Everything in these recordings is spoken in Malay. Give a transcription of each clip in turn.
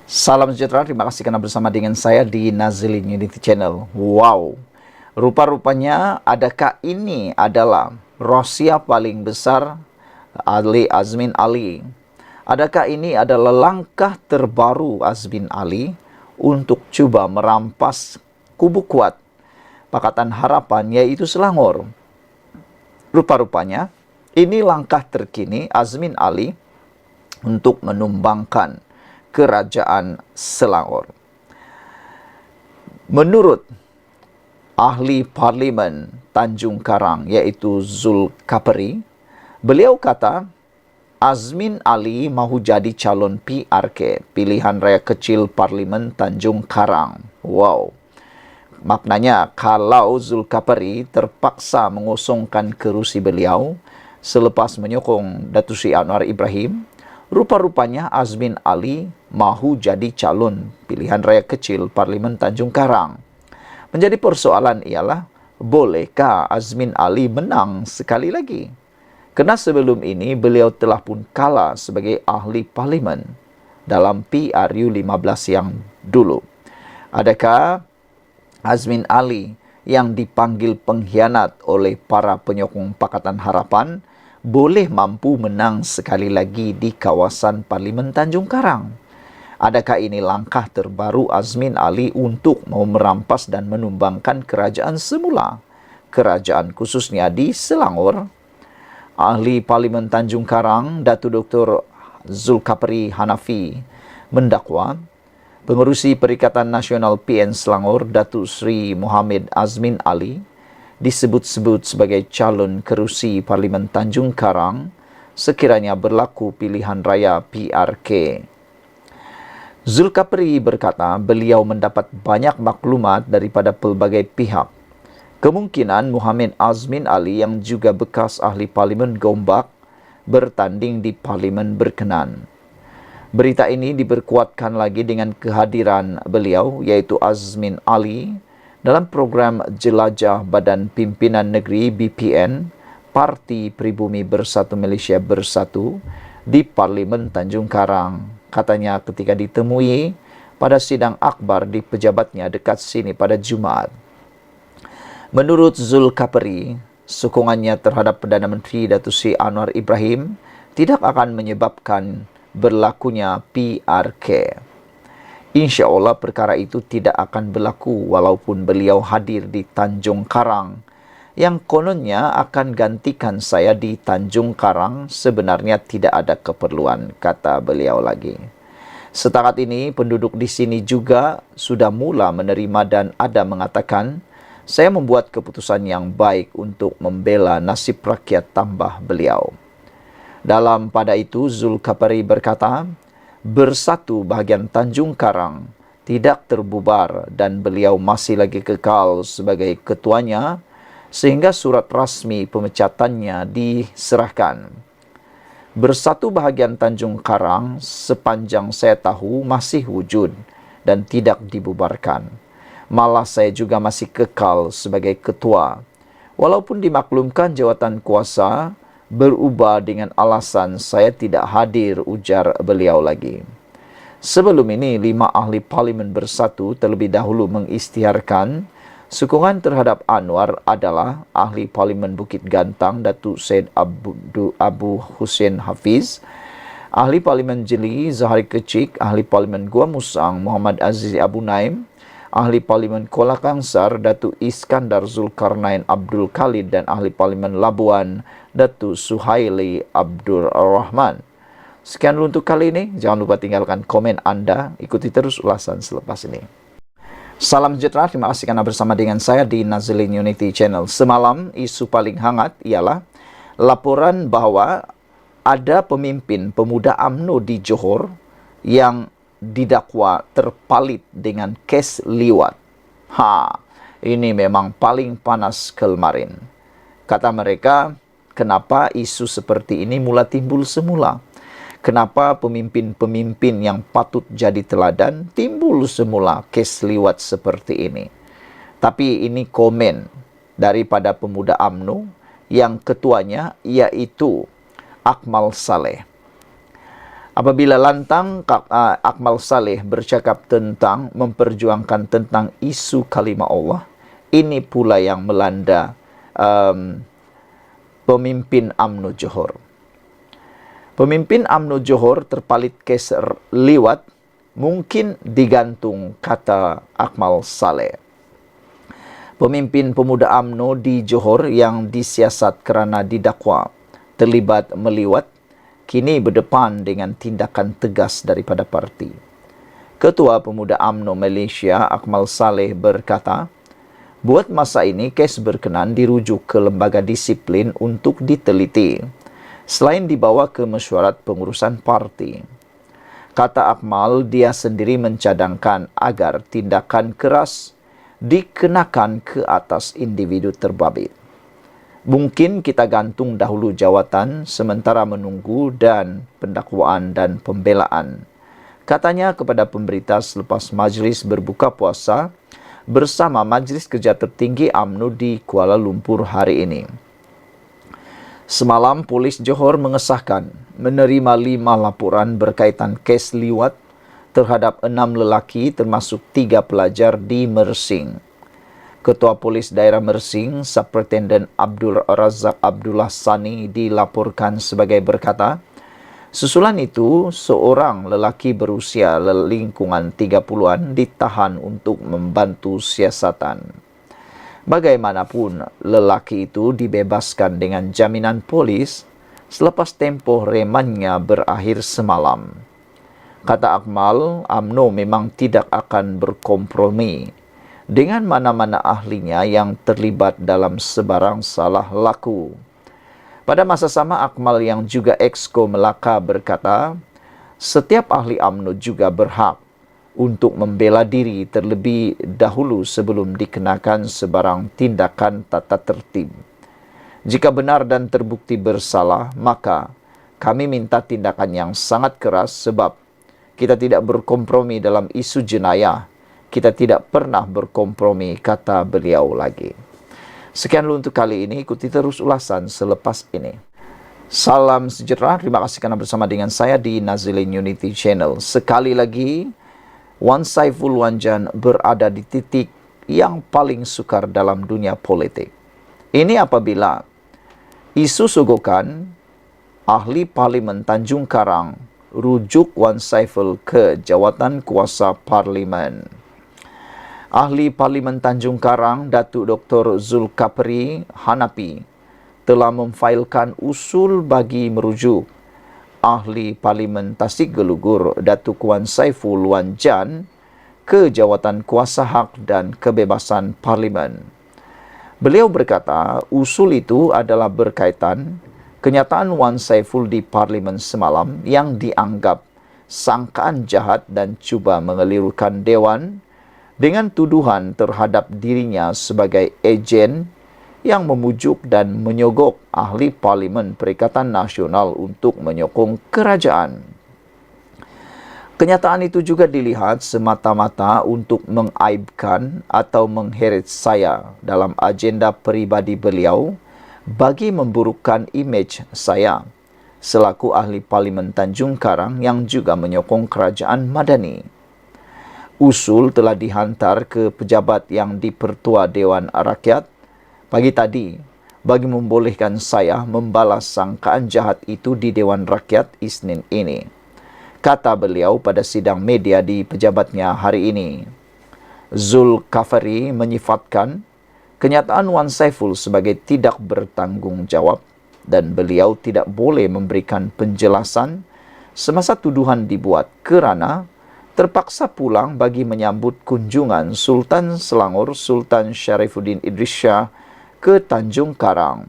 Salam sejahtera, terima kasih karena bersama dengan saya di Nazilin Unity Channel. Wow, rupa-rupanya adakah ini adalah rahasia paling besar Ali Azmin Ali? Adakah ini adalah langkah terbaru Azmin Ali untuk coba merampas kubu kuat Pakatan Harapan, yaitu Selangor? Rupa-rupanya ini langkah terkini Azmin Ali untuk menumbangkan kerajaan Selangor. Menurut ahli parlimen Tanjung Karang yaitu Zulkapli, beliau kata Azmin Ali mahu jadi calon PRK, pilihan raya kecil parlimen Tanjung Karang. Wow. Maknanya kalau Zulkapli terpaksa mengosongkan kerusi beliau selepas menyokong Datuk Seri Anwar Ibrahim, rupa-rupanya Azmin Ali mahu jadi calon pilihan raya kecil Parlimen Tanjung Karang. Menjadi persoalan ialah, bolehkah Azmin Ali menang sekali lagi? Kerana sebelum ini beliau telah pun kalah sebagai ahli parlimen dalam PRU 15 yang dulu. Adakah Azmin Ali yang dipanggil pengkhianat oleh para penyokong Pakatan Harapan boleh mampu menang sekali lagi di kawasan Parlimen Tanjung Karang? Adakah ini langkah terbaru Azmin Ali untuk mau merampas dan menumbangkan kerajaan semula? Kerajaan khususnya di Selangor? Ahli Parlimen Tanjung Karang, Datuk Dr. Zulkapli Hanafi, mendakwa Pengerusi Perikatan Nasional PN Selangor, Datuk Seri Mohamed Azmin Ali, disebut-sebut sebagai calon kerusi Parlimen Tanjung Karang sekiranya berlaku pilihan raya PRK. Zulkapli berkata beliau mendapat banyak maklumat daripada pelbagai pihak. Kemungkinan Mohamed Azmin Ali yang juga bekas ahli Parlimen Gombak bertanding di Parlimen berkenan. Berita ini diperkuatkan lagi dengan kehadiran beliau yaitu Azmin Ali dalam program Jelajah Badan Pimpinan Negeri BPN Parti Pribumi Bersatu Malaysia Bersatu di Parlimen Tanjung Karang. Katanya ketika ditemui pada sidang akbar di pejabatnya dekat sini pada Jumaat. Menurut Zulkapli, sokongannya terhadap Perdana Menteri Datuk Seri Anwar Ibrahim tidak akan menyebabkan berlakunya PRK. Insya Allah perkara itu tidak akan berlaku walaupun beliau hadir di Tanjung Karang. Yang kononnya akan gantikan saya di Tanjung Karang sebenarnya tidak ada keperluan, kata beliau lagi. Setakat ini penduduk di sini juga sudah mula menerima dan ada mengatakan saya membuat keputusan yang baik untuk membela nasib rakyat, tambah beliau. Dalam pada itu, Zulkapli berkata, bersatu bahagian Tanjung Karang tidak terbubar dan beliau masih lagi kekal sebagai ketuanya sehingga surat rasmi pemecatannya diserahkan. Bersatu bahagian Tanjung Karang sepanjang saya tahu masih wujud dan tidak dibubarkan. Malah saya juga masih kekal sebagai ketua. Walaupun dimaklumkan jawatan kuasa berubah dengan alasan saya tidak hadir, ujar beliau lagi. Sebelum ini, 5 ahli parlimen bersatu terlebih dahulu mengisytiharkan sokongan terhadap Anwar adalah ahli parlimen Bukit Gantang Datuk Syed Abu Hussein Hafiz, ahli parlimen Jeli Zahari Kecik, ahli parlimen Gua Musang Muhammad Aziz Abu Naim, ahli parlimen Kuala Kangsar Datuk Iskandar Zulkarnain Abdul Khalid dan ahli parlimen Labuan Datuk Suhaili Abdul Rahman. Sekian dulu untuk kali ini. Jangan lupa tinggalkan komen Anda. Ikuti terus ulasan selepas ini. Salam sejahtera. Terima kasih karena bersama dengan saya di Nazilin Unity Channel. Semalam isu paling hangat ialah laporan bahawa ada pemimpin pemuda UMNO di Johor yang didakwa terpalit dengan kes liwat. Ini memang paling panas kemarin. Kata mereka, kenapa isu seperti ini mula timbul semula? Kenapa pemimpin-pemimpin yang patut jadi teladan timbul semula kes liwat seperti ini? Tapi ini komen daripada pemuda UMNO yang ketuanya iaitu Akmal Saleh. Apabila lantang Akmal Saleh bercakap tentang memperjuangkan tentang isu kalimah Allah, ini pula yang melanda pemimpin UMNO Johor. Pemimpin UMNO Johor terpalit kes liwat, mungkin digantung, kata Akmal Saleh. Pemimpin pemuda UMNO di Johor yang disiasat kerana didakwa terlibat meliwat, kini berdepan dengan tindakan tegas daripada parti. Ketua Pemuda UMNO Malaysia Akmal Saleh berkata, buat masa ini kes berkenan dirujuk ke lembaga disiplin untuk diteliti, selain dibawa ke mesyuarat pengurusan parti. Kata Akmal, dia sendiri mencadangkan agar tindakan keras dikenakan ke atas individu terbabit. Mungkin kita gantung dahulu jawatan sementara menunggu dan pendakwaan dan pembelaan, katanya kepada pemberita selepas majlis berbuka puasa bersama Majlis Kerja Tertinggi UMNO di Kuala Lumpur hari ini. Semalam, Polis Johor mengesahkan menerima 5 laporan berkaitan kes liwat terhadap 6 lelaki termasuk 3 pelajar di Mersing. Ketua Polis Daerah Mersing, Superintendent Abdul Razak Abdullah Sani dilaporkan sebagai berkata, susulan itu, seorang lelaki berusia lingkungan 30-an ditahan untuk membantu siasatan. Bagaimanapun, lelaki itu dibebaskan dengan jaminan polis selepas tempoh remannya berakhir semalam. Kata Akmal, UMNO memang tidak akan berkompromi dengan mana-mana ahlinya yang terlibat dalam sebarang salah laku. Pada masa sama, Akmal yang juga Exco Melaka berkata, setiap ahli UMNO juga berhak untuk membela diri terlebih dahulu sebelum dikenakan sebarang tindakan tata tertib. Jika benar dan terbukti bersalah, maka kami minta tindakan yang sangat keras sebab kita tidak berkompromi dalam isu jenayah. Kita tidak pernah berkompromi, kata beliau lagi. Sekian dulu untuk kali ini. Ikuti terus ulasan selepas ini. Salam sejahtera. Terima kasih kerana bersama dengan saya di Nazilin Unity Channel. Sekali lagi, Wan Saiful Wanjan berada di titik yang paling sukar dalam dunia politik. Ini apabila isu sogokan ahli Parlimen Tanjung Karang rujuk Wan Saiful ke jawatan kuasa Parlimen. Ahli Parlimen Tanjung Karang, Datuk Dr. Zulkapri Hanapi, telah memfailkan usul bagi merujuk Ahli Parlimen Tasik Gelugur, Datuk Wan Saiful Wanjan, ke jawatan kuasa hak dan kebebasan Parlimen. Beliau berkata, usul itu adalah berkaitan kenyataan Wan Saiful di Parlimen semalam yang dianggap sangkaan jahat dan cuba mengelirukan Dewan dengan tuduhan terhadap dirinya sebagai ejen yang memujuk dan menyogok ahli Parlimen Perikatan Nasional untuk menyokong kerajaan. Kenyataan itu juga dilihat semata-mata untuk mengaibkan atau mengheret saya dalam agenda peribadi beliau bagi memburukkan imej saya selaku ahli Parlimen Tanjung Karang yang juga menyokong kerajaan Madani. Usul telah dihantar ke pejabat yang di-Pertua Dewan Rakyat pagi tadi bagi membolehkan saya membalas sangkaan jahat itu di Dewan Rakyat Isnin ini, kata beliau pada sidang media di pejabatnya hari ini. Zulkafari menyifatkan kenyataan Wan Saiful sebagai tidak bertanggungjawab dan beliau tidak boleh memberikan penjelasan semasa tuduhan dibuat kerana terpaksa pulang bagi menyambut kunjungan Sultan Selangor Sultan Sharifuddin Idris Shah ke Tanjung Karang.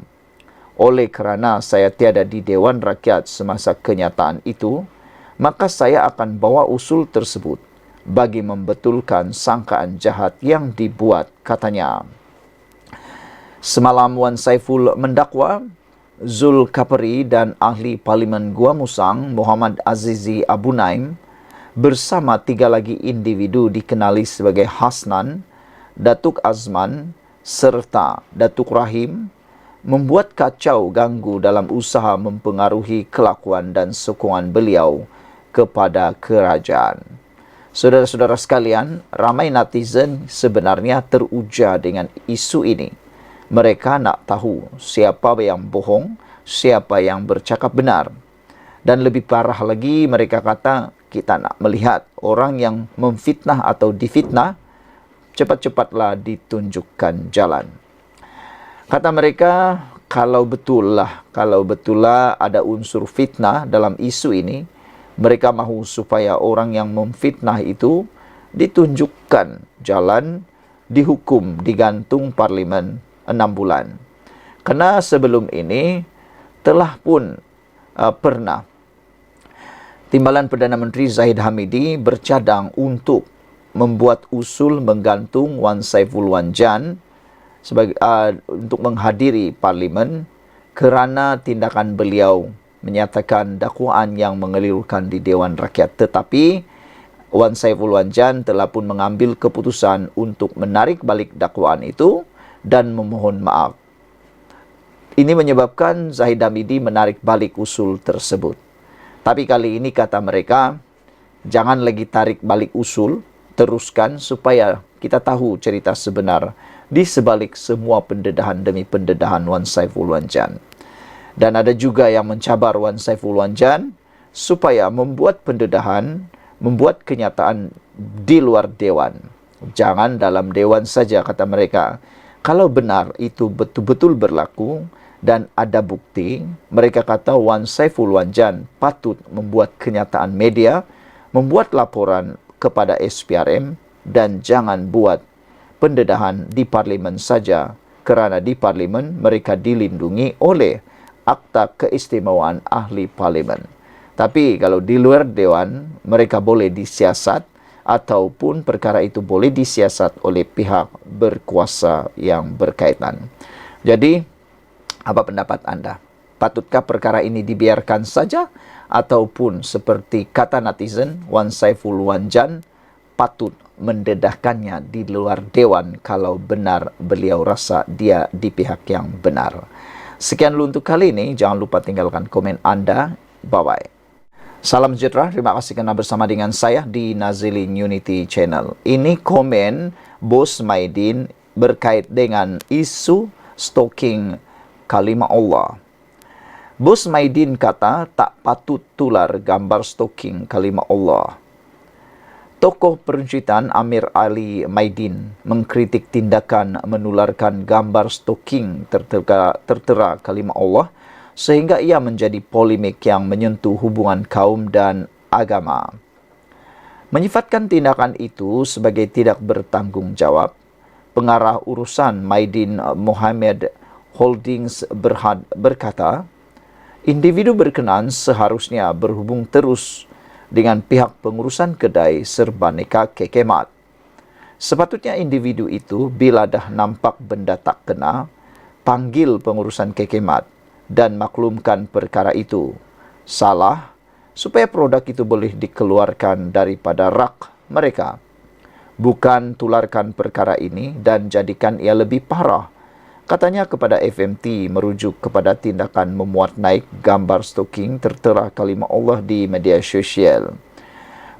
Oleh kerana saya tiada di Dewan Rakyat semasa kenyataan itu, maka saya akan bawa usul tersebut bagi membetulkan sangkaan jahat yang dibuat, katanya. Semalam Wan Saiful mendakwa Zulkapri dan ahli Parlimen Gua Musang Muhammad Azizi Abu Naim bersama 3 lagi individu dikenali sebagai Hasnan, Datuk Azman serta Datuk Rahim membuat kacau ganggu dalam usaha mempengaruhi kelakuan dan sokongan beliau kepada kerajaan. Saudara-saudara sekalian, ramai netizen sebenarnya teruja dengan isu ini. Mereka nak tahu siapa yang bohong, siapa yang bercakap benar. Dan lebih parah lagi, mereka kata, kita nak melihat orang yang memfitnah atau difitnah, cepat-cepatlah ditunjukkan jalan. Kata mereka, kalau betul lah ada unsur fitnah dalam isu ini, mereka mahu supaya orang yang memfitnah itu ditunjukkan jalan, dihukum, digantung parlimen 6 bulan. Karena sebelum ini telah pun pernah Timbalan Perdana Menteri Zahid Hamidi bercadang untuk membuat usul menggantung Wan Saiful Wan Jan untuk menghadiri parlimen kerana tindakan beliau menyatakan dakwaan yang mengelirukan di Dewan Rakyat. Tetapi Wan Saiful Wan Jan telah pun mengambil keputusan untuk menarik balik dakwaan itu dan memohon maaf. Ini menyebabkan Zahid Hamidi menarik balik usul tersebut. Tapi kali ini kata mereka, jangan lagi tarik balik usul, teruskan supaya kita tahu cerita sebenar di sebalik semua pendedahan demi pendedahan Wan Saiful Wan Jan. Dan ada juga yang mencabar Wan Saiful Wan Jan supaya membuat pendedahan, membuat kenyataan di luar dewan. Jangan dalam dewan saja, kata mereka. Kalau benar itu betul-betul berlaku dan ada bukti, mereka kata Wan Saiful Wan Jan patut membuat kenyataan media, membuat laporan kepada SPRM dan jangan buat pendedahan di parlimen saja, kerana di parlimen mereka dilindungi oleh Akta Keistimewaan Ahli Parlimen. Tapi kalau di luar dewan, mereka boleh disiasat ataupun perkara itu boleh disiasat oleh pihak berkuasa yang berkaitan. Jadi, apa pendapat anda? Patutkah perkara ini dibiarkan saja? Ataupun seperti kata netizen, Wan Saiful Wan Jan patut mendedahkannya di luar dewan kalau benar beliau rasa dia di pihak yang benar. Sekian dulu untuk kali ini. Jangan lupa tinggalkan komen anda. Bye-bye. Salam sejahtera. Terima kasih kerana bersama dengan saya di Nazilin Unity Channel. Ini komen Bos Maidin berkait dengan isu stalking kalimah Allah. Bos Maidin kata tak patut tular gambar stalking kalimah Allah. Tokoh peruncitan Amir Ali Maidin mengkritik tindakan menularkan gambar stalking tertera kalimah Allah sehingga ia menjadi polemik yang menyentuh hubungan kaum dan agama. Menyifatkan tindakan itu sebagai tidak bertanggungjawab, pengarah urusan Maidin Mohammed Holdings berkata, individu berkenan seharusnya berhubung terus dengan pihak pengurusan kedai Serbaneka Kekemat. Sepatutnya individu itu bila dah nampak benda tak kena, panggil pengurusan Kekemat dan maklumkan perkara itu salah supaya produk itu boleh dikeluarkan daripada rak mereka. Bukan tularkan perkara ini dan jadikan ia lebih parah. Katanya kepada FMT merujuk kepada tindakan memuat naik gambar stalking tertera kalimah Allah di media sosial.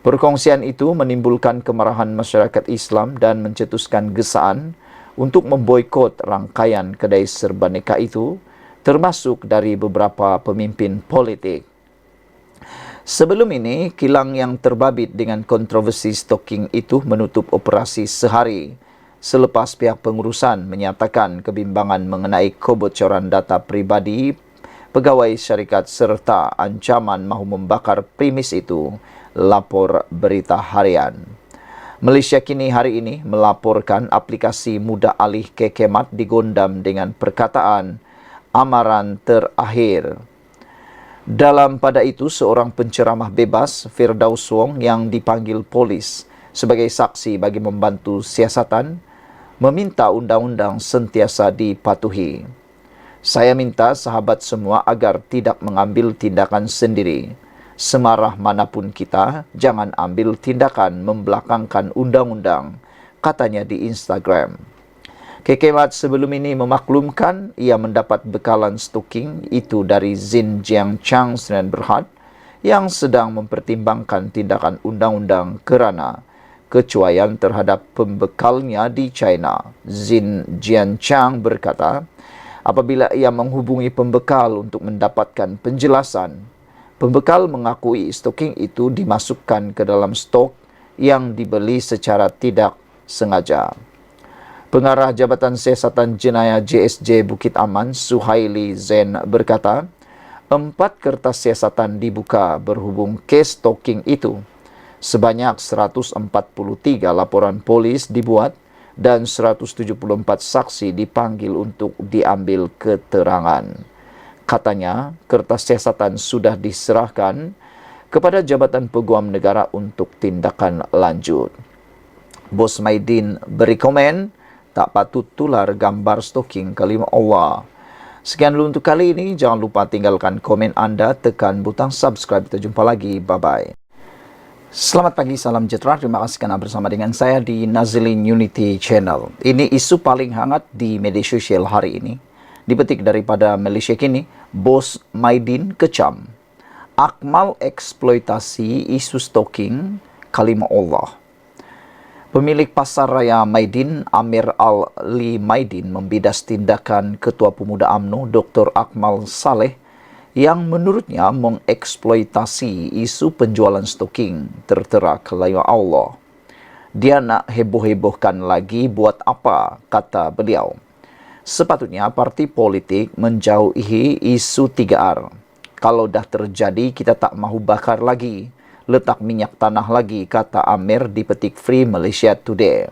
Perkongsian itu menimbulkan kemarahan masyarakat Islam dan mencetuskan gesaan untuk memboikot rangkaian kedai serbaneka itu, termasuk dari beberapa pemimpin politik. Sebelum ini, kilang yang terbabit dengan kontroversi stalking itu menutup operasi sehari selepas pihak pengurusan menyatakan kebimbangan mengenai kebocoran data pribadi pegawai syarikat serta ancaman mahu membakar premis itu, lapor Berita Harian. Malaysia kini hari ini melaporkan aplikasi mudah alih Kekemat digondam dengan perkataan amaran terakhir. Dalam pada itu, seorang penceramah bebas, Firdaus Wong, yang dipanggil polis sebagai saksi bagi membantu siasatan, meminta undang-undang sentiasa dipatuhi. Saya minta sahabat semua agar tidak mengambil tindakan sendiri. Semarah manapun kita, jangan ambil tindakan membelakangkan undang-undang, katanya di Instagram. Kekemat sebelum ini memaklumkan ia mendapat bekalan stalking itu dari Zin Jiang Chang Sdn Bhd yang sedang mempertimbangkan tindakan undang-undang kerana kecuaian terhadap pembekalnya di China. Xin Jianchang berkata, apabila ia menghubungi pembekal untuk mendapatkan penjelasan, pembekal mengakui stoking itu dimasukkan ke dalam stok yang dibeli secara tidak sengaja. Pengarah Jabatan Siasatan Jenayah JSJ Bukit Aman, Suhaili Zain berkata, 4 kertas siasatan dibuka berhubung kes stalking itu. Sebanyak 143 laporan polis dibuat dan 174 saksi dipanggil untuk diambil keterangan. Katanya, kertas siasatan sudah diserahkan kepada Jabatan Peguam Negara untuk tindakan lanjut. Bos Maidin beri komen, tak patut tular gambar stalking kalimah Allah. Sekian dulu untuk kali ini. Jangan lupa tinggalkan komen anda, tekan butang subscribe. Kita jumpa lagi. Bye-bye. Selamat pagi, salam sejahtera. Terima kasih kerana bersama dengan saya di Nazilin Unity Channel. Ini isu paling hangat di media sosial hari ini. Dipetik daripada Malaysia kini, Bos Maidin kecam. Akmal eksploitasi isu stalking kalimah Allah. Pemilik Pasar Raya Maidin, Amir Ali Maidin, membidas tindakan Ketua Pemuda UMNO Dr. Akmal Saleh yang menurutnya mengeksploitasi isu penjualan stalking tertera kalimah Allah. Dia nak heboh-hebohkan lagi buat apa, kata beliau. Sepatutnya parti politik menjauhi isu 3R. Kalau dah terjadi, kita tak mahu bakar lagi. Letak minyak tanah lagi, kata Amir di petik Free Malaysia Today.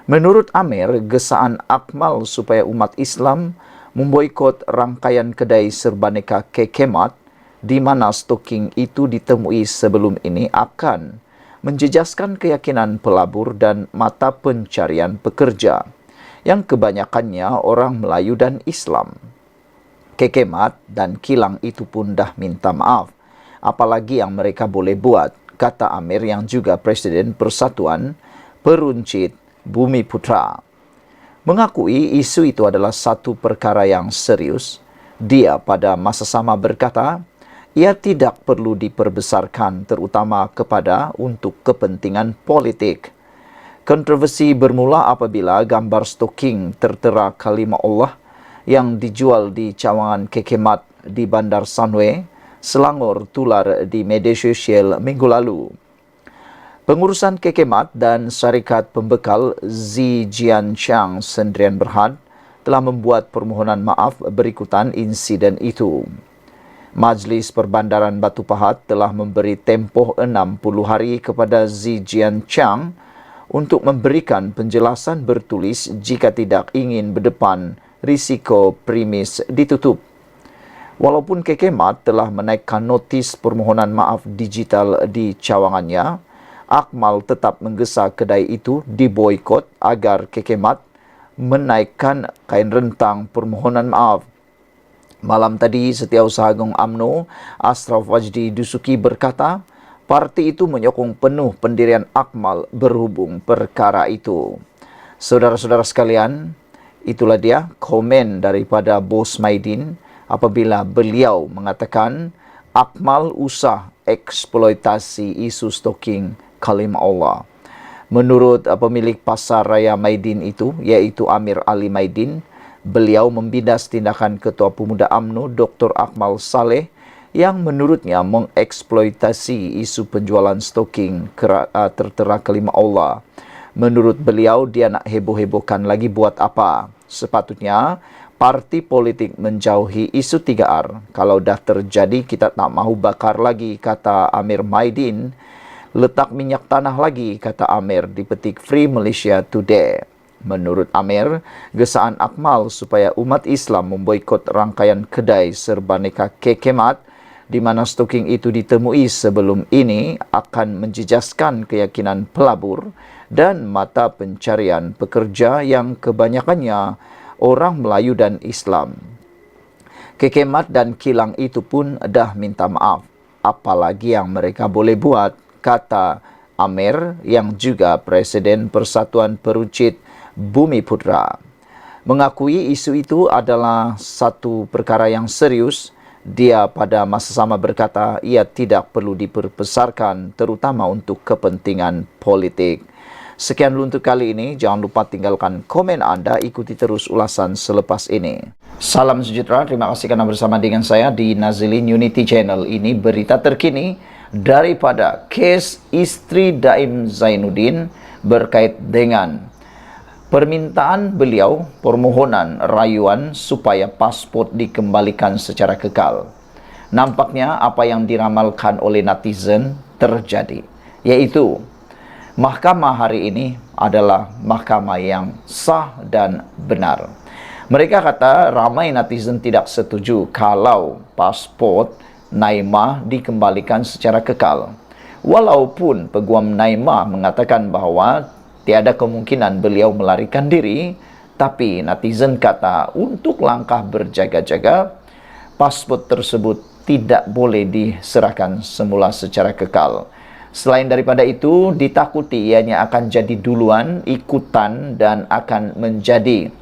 Menurut Amir, gesaan Akmal supaya umat Islam memboikot rangkaian kedai serbaneka Kekemat di mana stalking itu ditemui sebelum ini akan menjejaskan keyakinan pelabur dan mata pencarian pekerja yang kebanyakannya orang Melayu dan Islam. Kekemat dan kilang itu pun dah minta maaf. Apalagi yang mereka boleh buat, kata Amir yang juga Presiden Persatuan Peruncit Bumi Putra. Mengakui isu itu adalah satu perkara yang serius, dia pada masa sama berkata, ia tidak perlu diperbesarkan terutama kepada untuk kepentingan politik. Kontroversi bermula apabila gambar stalking tertera kalimah Allah yang dijual di cawangan Kekemat di Bandar Sunway, Selangor tular di media sosial minggu lalu. Pengurusan Kekemat dan Syarikat Pembekal Zi Jianchang Sendirian Berhad telah membuat permohonan maaf berikutan insiden itu. Majlis Perbandaran Batu Pahat telah memberi tempoh 60 hari kepada Zi Jianchang untuk memberikan penjelasan bertulis jika tidak ingin berdepan risiko premis ditutup. Walaupun Kekemat telah menaikkan notis permohonan maaf digital di cawangannya, Akmal tetap menggesa kedai itu diboikot agar Kekemat menaikkan kain rentang permohonan maaf. Malam tadi, Setiausaha Agung UMNO Ashraf Wajdi Dusuki berkata, parti itu menyokong penuh pendirian Akmal berhubung perkara itu. Saudara-saudara sekalian, itulah dia komen daripada Bos Maidin apabila beliau mengatakan Akmal usah eksploitasi isu stalking kalimah Allah. Menurut pemilik Pasar Raya Maidin itu, iaitu Amir Ali Maidin, beliau membidas tindakan Ketua Pemuda UMNO Dr. Akmal Saleh yang menurutnya mengeksploitasi isu penjualan stalking tertera kalimah Allah. Menurut beliau, dia nak heboh-hebohkan lagi buat apa? Sepatutnya parti politik menjauhi isu 3R. Kalau dah terjadi, kita tak mahu bakar lagi, kata Amir Maidin. Letak minyak tanah lagi, kata Amir di petik Free Malaysia Today. Menurut Amir, gesaan Akmal supaya umat Islam memboikot rangkaian kedai serbaneka Kekemat di mana stalking itu ditemui sebelum ini akan menjejaskan keyakinan pelabur dan mata pencarian pekerja yang kebanyakannya orang Melayu dan Islam. Kekemat dan kilang itu pun dah minta maaf. Apalagi yang mereka boleh buat, kata Amir yang juga Presiden Persatuan Peruncit Bumi Putra. Mengakui isu itu adalah satu perkara yang serius, Dia pada masa sama berkata ia tidak perlu diperbesarkan terutama untuk kepentingan politik. Sekian dulu untuk kali ini. Jangan lupa tinggalkan komen anda. Ikuti terus ulasan selepas ini. Salam sejahtera. Terima kasih karena bersama dengan saya di Nazilin Unity Channel. Ini berita terkini daripada kes istri Daim Zainuddin berkait dengan permintaan beliau, permohonan rayuan supaya pasport dikembalikan secara kekal. Nampaknya apa yang diramalkan oleh netizen terjadi, yaitu mahkamah hari ini adalah mahkamah yang sah dan benar. Mereka kata ramai netizen tidak setuju kalau pasport Naimah dikembalikan secara kekal. Walaupun Peguam Naimah mengatakan bahawa tiada kemungkinan beliau melarikan diri, tapi netizen kata untuk langkah berjaga-jaga, pasport tersebut tidak boleh diserahkan semula secara kekal. Selain daripada itu, ditakuti ianya akan jadi duluan, ikutan dan akan menjadi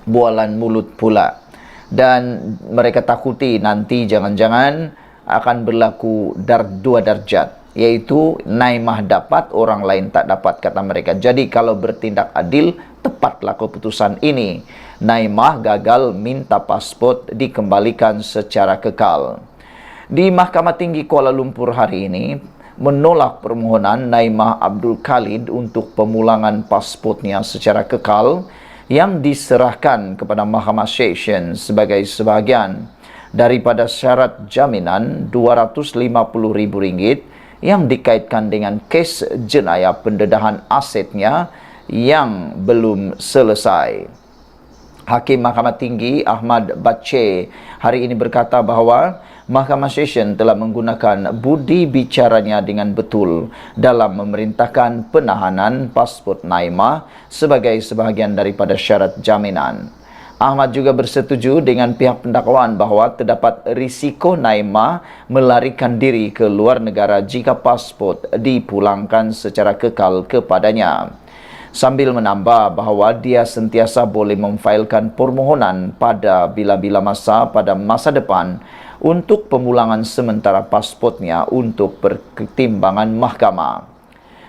bualan mulut pula. Dan mereka takuti nanti jangan-jangan akan berlaku dua darjat, yaitu Naimah dapat, orang lain tak dapat, kata mereka. Jadi kalau bertindak adil, tepatlah keputusan ini. Naimah gagal minta pasport dikembalikan secara kekal. Di Mahkamah Tinggi Kuala Lumpur hari ini menolak permohonan Naimah Abdul Khalid untuk pemulangan pasportnya secara kekal yang diserahkan kepada Mahkamah Session sebagai sebahagian daripada syarat jaminan RM250,000 yang dikaitkan dengan kes jenayah pendedahan asetnya yang belum selesai. Hakim Mahkamah Tinggi Ahmad Bache hari ini berkata bahawa Mahkamah Session telah menggunakan budi bicaranya dengan betul dalam memerintahkan penahanan pasport Naimah sebagai sebahagian daripada syarat jaminan. Ahmad juga bersetuju dengan pihak pendakwaan bahawa terdapat risiko Naimah melarikan diri ke luar negara jika pasport dipulangkan secara kekal kepadanya. Sambil menambah bahawa dia sentiasa boleh memfailkan permohonan pada bila-bila masa pada masa depan untuk pemulangan sementara pasportnya untuk pertimbangan mahkamah.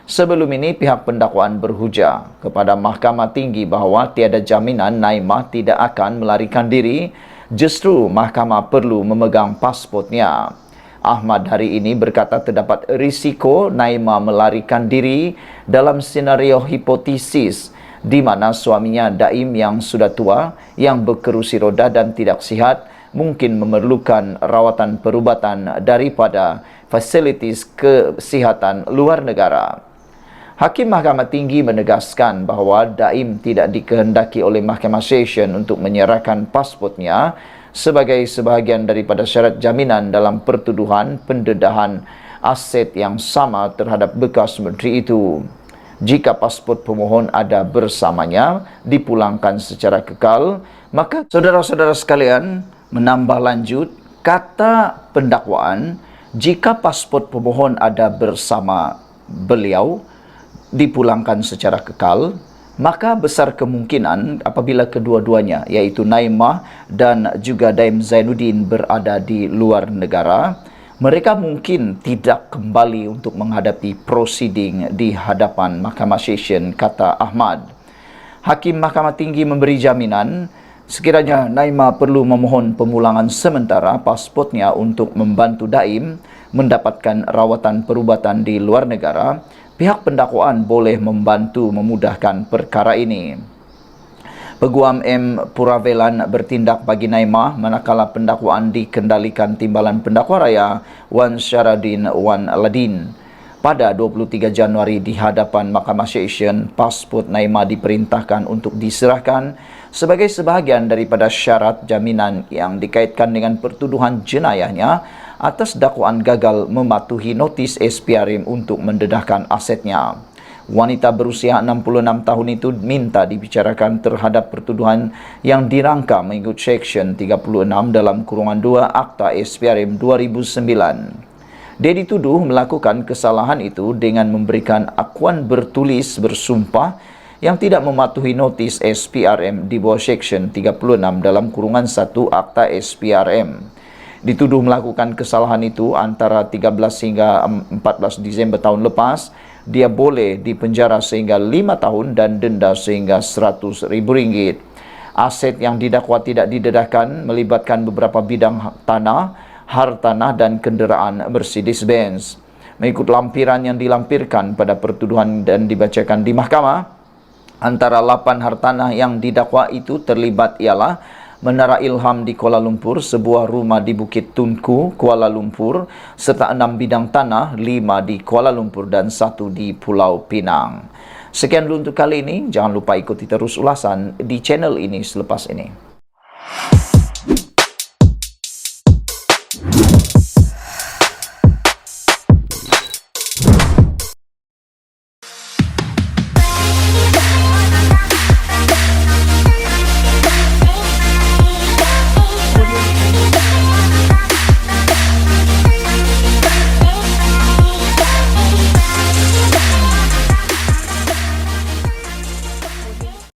Sebelum ini, pihak pendakwaan berhujah kepada Mahkamah Tinggi bahawa tiada jaminan Naimah tidak akan melarikan diri, justru mahkamah perlu memegang pasportnya. Ahmad hari ini berkata terdapat risiko Naimah melarikan diri dalam senario hipotesis di mana suaminya Daim yang sudah tua, yang berkerusi roda dan tidak sihat, mungkin memerlukan rawatan perubatan daripada fasilitis kesihatan luar negara. Hakim Mahkamah Tinggi menegaskan bahawa Daim tidak dikehendaki oleh Mahkamah Session untuk menyerahkan pasportnya sebagai sebahagian daripada syarat jaminan dalam pertuduhan pendedahan aset yang sama terhadap bekas menteri itu. Jika pasport pemohon ada bersamanya dipulangkan secara kekal, maka saudara-saudara sekalian, menambah lanjut, kata pendakwaan, jika pasport pemohon ada bersama beliau dipulangkan secara kekal, maka besar kemungkinan apabila kedua-duanya, iaitu Naimah dan juga Daim Zainuddin berada di luar negara, mereka mungkin tidak kembali untuk menghadapi prosiding di hadapan Mahkamah Session, kata Ahmad. Hakim Mahkamah Tinggi memberi jaminan sekiranya Naimah perlu memohon pemulangan sementara pasportnya untuk membantu Daim mendapatkan rawatan perubatan di luar negara, pihak pendakwaan boleh membantu memudahkan perkara ini. Peguam M. Puravelan bertindak bagi Naimah manakala pendakwaan dikendalikan Timbalan Pendakwa Raya Wan Syaradin Wan Aladin. Pada 23 Januari di hadapan Mahkamah Session, pasport Naimah diperintahkan untuk diserahkan sebagai sebahagian daripada syarat jaminan yang dikaitkan dengan pertuduhan jenayahnya atas dakwaan gagal mematuhi notis SPRM untuk mendedahkan asetnya. Wanita berusia 66 tahun itu minta dibicarakan terhadap pertuduhan yang dirangka mengikut Seksyen 36 dalam kurungan 2 Akta SPRM 2009. Dia dituduh melakukan kesalahan itu dengan memberikan akuan bertulis bersumpah yang tidak mematuhi notis SPRM di bawah Seksyen 36 dalam kurungan 1 Akta SPRM. Dituduh melakukan kesalahan itu antara 13 hingga 14 Disember tahun lepas. Dia boleh dipenjara sehingga 5 tahun dan denda sehingga RM100,000. Aset yang didakwa tidak didedahkan melibatkan beberapa bidang tanah, hartanah dan kenderaan Mercedes-Benz. Mengikut lampiran yang dilampirkan pada pertuduhan dan dibacakan di mahkamah, antara 8 hartanah yang didakwa itu terlibat ialah Menara Ilham di Kuala Lumpur, sebuah rumah di Bukit Tunku, Kuala Lumpur, serta 6 bidang tanah, 5 di Kuala Lumpur dan 1 di Pulau Pinang. Sekian dulu untuk kali ini. Jangan lupa ikuti terus ulasan di channel ini selepas ini.